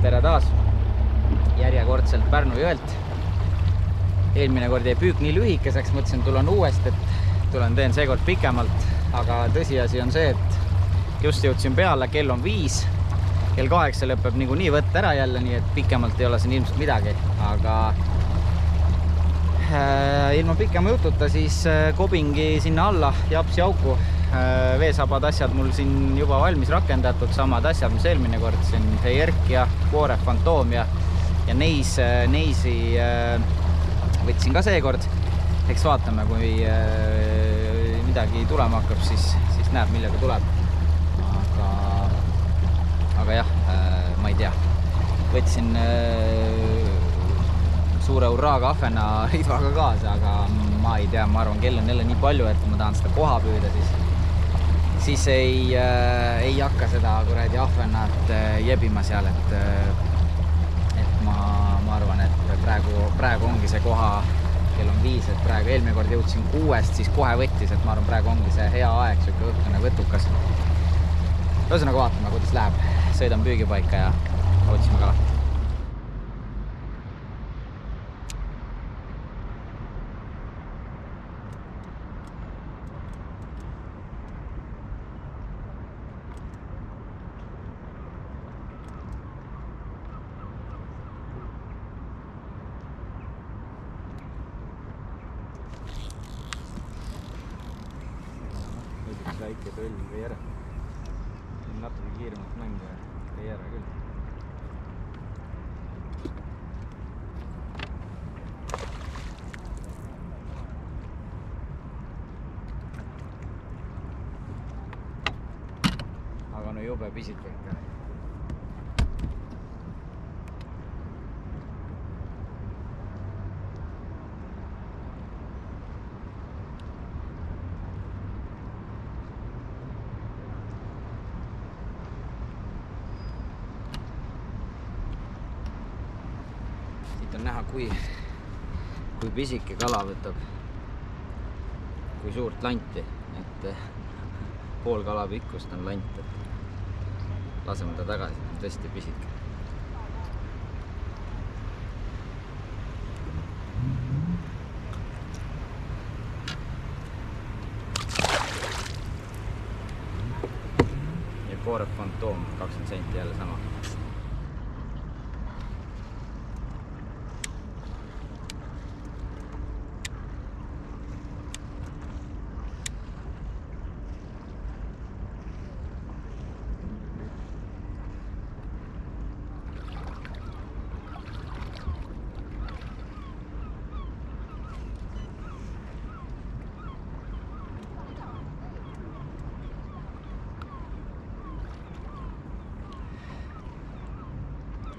tere taas järjekordselt Pärnu jõelt. Eelmine kord jäi püük nii lühikeseks, mõtlesin, tulen uuesti, et teen seekord pikemalt, aga tõsiasi on see, et just jõudsin peale, kell on 5, kell 8 lõpeb niikuinii võtta ära jälle, nii et pikemalt ei ole siin ilmselt midagi, aga ilma pikema jututa siis kobingi sinna alla japsi auku. Veesabad asjad mul siin juba valmis rakendatud, samad asjad, mis eelmine kord siin Fejerk ja Quore Fantoom ja neisi võtsin ka seekord. Eks vaatame, kui midagi tulema hakkab, siis näeb, millega tuleb. Aga jah, ma ei tea. Võtsin suure urraaga ahvena riivaga kaasa, aga ma ei tea, ma arvan, kell on jälle nii palju, et ma tahan seda koha püüda, siis ei hakka seda kuradi ahvenat jebima seal, et ma arvan, et praegu ongi see koha, kell on 5, et praegu eelmine kord jõudsin 6, siis kohe võttis, et ma arvan, praegu ongi see hea aeg, siuke õhtune võtukas. Ühesõnaga vaatame, kuidas läheb. Sõidan püügipaika ja otsime kalat. Väike tõll või järg. Natuke kiiremat mängu või järg küll. Aga no jube pisike ikka. On näha, kui pisike kala võtab, kui suurt lanti, et pool kala pikkust on lant, et laseme ta tagasi, tõesti pisike. Ja Quore Fantoom 20 senti jälle sama.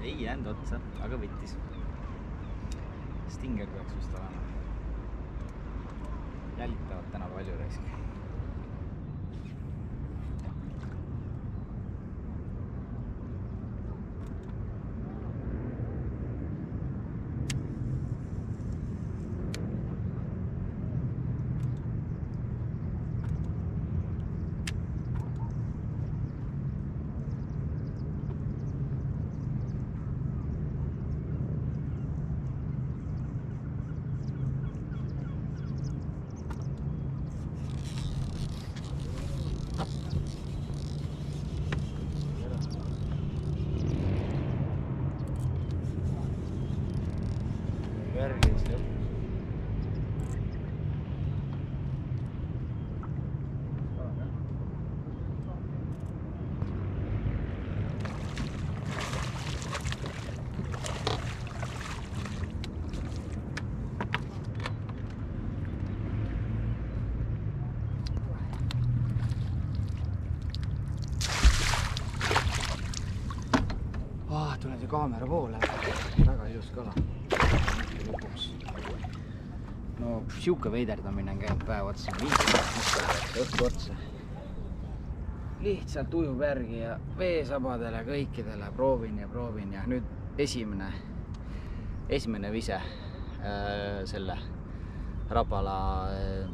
Ei jäänud otsa, aga võttis. Stinger peaks vist olema. Jälitavad täna palju raisk. Värgis lõpp. Tulen see kaamera poole. Väga ilus kala. No siuke veiderdamine on käinud päev otsa, õhtu otsa. Lihtsalt ujub järgi ja veesabadele kõikidele proovin ja nüüd esimene vise selle Rapala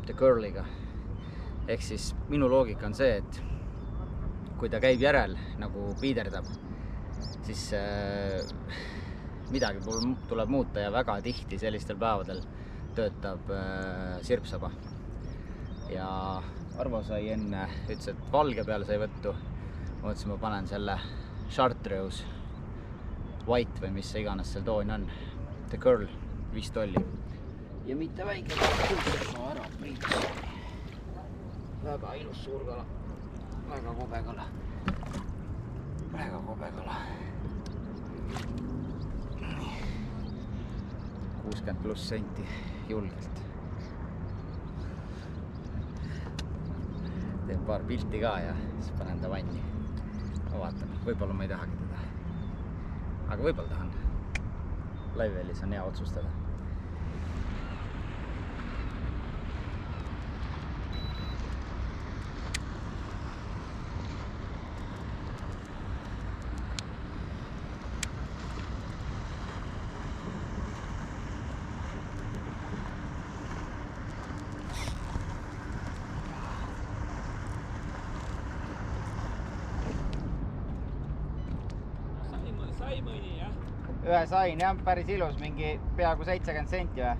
The Curliga. Ehk siis minu loogika on see, et kui ta käib järel nagu piiderdab, siis midagi tuleb muuta ja väga tihti sellistel päevadel töötab sirpsaba. Ja Arvo sai enne, ütles, et valge peale sai võttu. Mõtlesin, ma panen selle Chartreuse White või mis see iganes seal toon on. The Curl, $5. Ja mitte väike ära priits. Väga ilus suur kala. Väga kobe kala. Väga kobe kala. 60+ senti julgelt. Teen paar pilti ka ja siis panen ta vanni. Ma vaatan, võib-olla ma ei tahagi teda. Aga võib-olla tahan. Live-elis on hea otsustada. Sai mõni, jah? Ühe sain, jah, päris ilus, mingi peaaegu 70 senti või?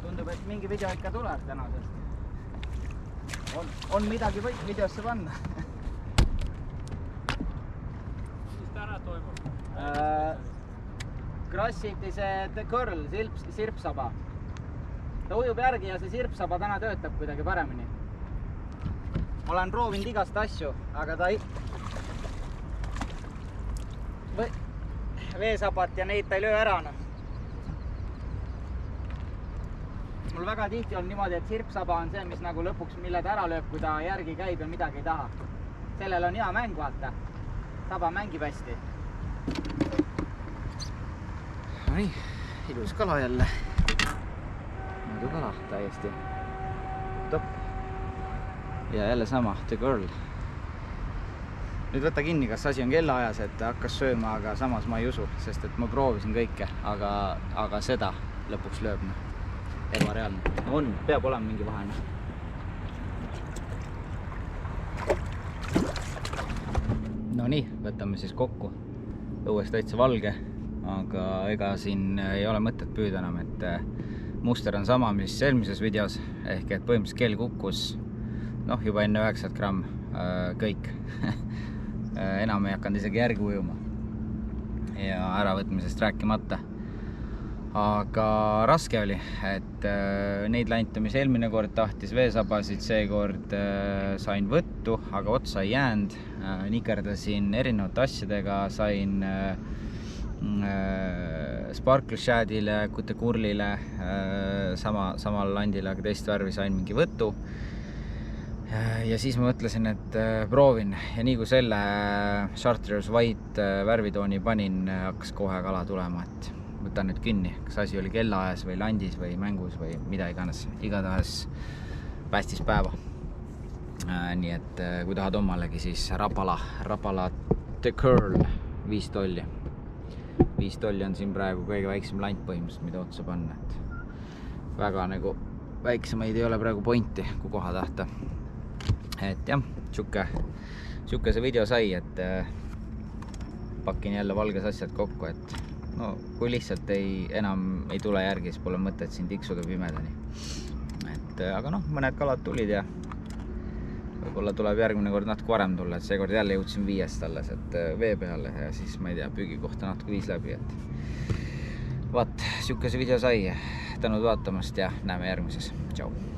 Tundub, et mingi video ikka tuleb tänasest. On midagi võiks videosse panna. Mis täna toimub? Crossiti see The Curl, sirpsaba. Ta ujub järgi ja see sirpsaba täna töötab kuidagi paremini. Ma olen proovinud igast asju, aga ta veesabat ja neid ta ei löö ära. Mul väga tihti on niimoodi, et sirpsaba on see, mis nagu lõpuks mille ta ära lööb, kui ta järgi käib ja midagi ei taha. Sellel on hea mäng, vaata. Saba mängib hästi. Nii, ilus kala jälle. Muidu kala täiesti. Top. Ja jälle sama, The Curl. Nüüd võta kinni, kas asi on kellaajas, et hakkas sööma, aga samas ma ei usu, sest et ma proovisin kõike, aga seda lõpuks lööb. Ebareaalne. On, peab olema mingi vahe. No nii, võtame siis kokku. Õues täitsa valge. Aga ega siin ei ole mõtet püüda enam, et muster on sama, mis eelmises videos, ehk et põhimõtteliselt kell kukkus juba enne 9 gramm kõik. Enam ei hakanud isegi järgi ujuma ja äravõtmisest rääkimata. Aga raske oli, et neid lante, mis eelmine kord tahtis veesabasid, seekord sain võttu, aga otsa ei jäänud. Nikerdasin erinevate asjadega, sain Sparkle Shadile, Kutekurlile, samal landile, aga teist värvi sain mingi võtu. Ja siis ma mõtlesin, et proovin. Ja nii kui selle Chartreuse White värvitooni panin, hakkas kohe kala tulema, et võtan nüüd kinni. Kas asi oli kellaajas või landis või mängus või mida iganes. Igatahes päästis päeva. Nii et kui tahad omalegi, siis Rapala The Curl $5. $5 on siin praegu kõige väiksem lant põhimõtteliselt, mida otsa panna. Et väga nagu väiksemaid ei ole praegu pointi, kui koha tahta. Et jah, siuke see video sai, et pakin jälle valges asjad kokku, et kui lihtsalt enam ei tule järgi, siis pole mõtet siin tiksuda pimedani. Aga mõned kalad tulid ja võib-olla tuleb järgmine kord natuke varem tulla, et seekord jälle jõudsin 5 alles, et vee peale ja siis ma ei tea, püügikohta natuke 5 läbi, et vaat, siuke see video sai. Tänud vaatamast ja näeme järgmises. Tšau!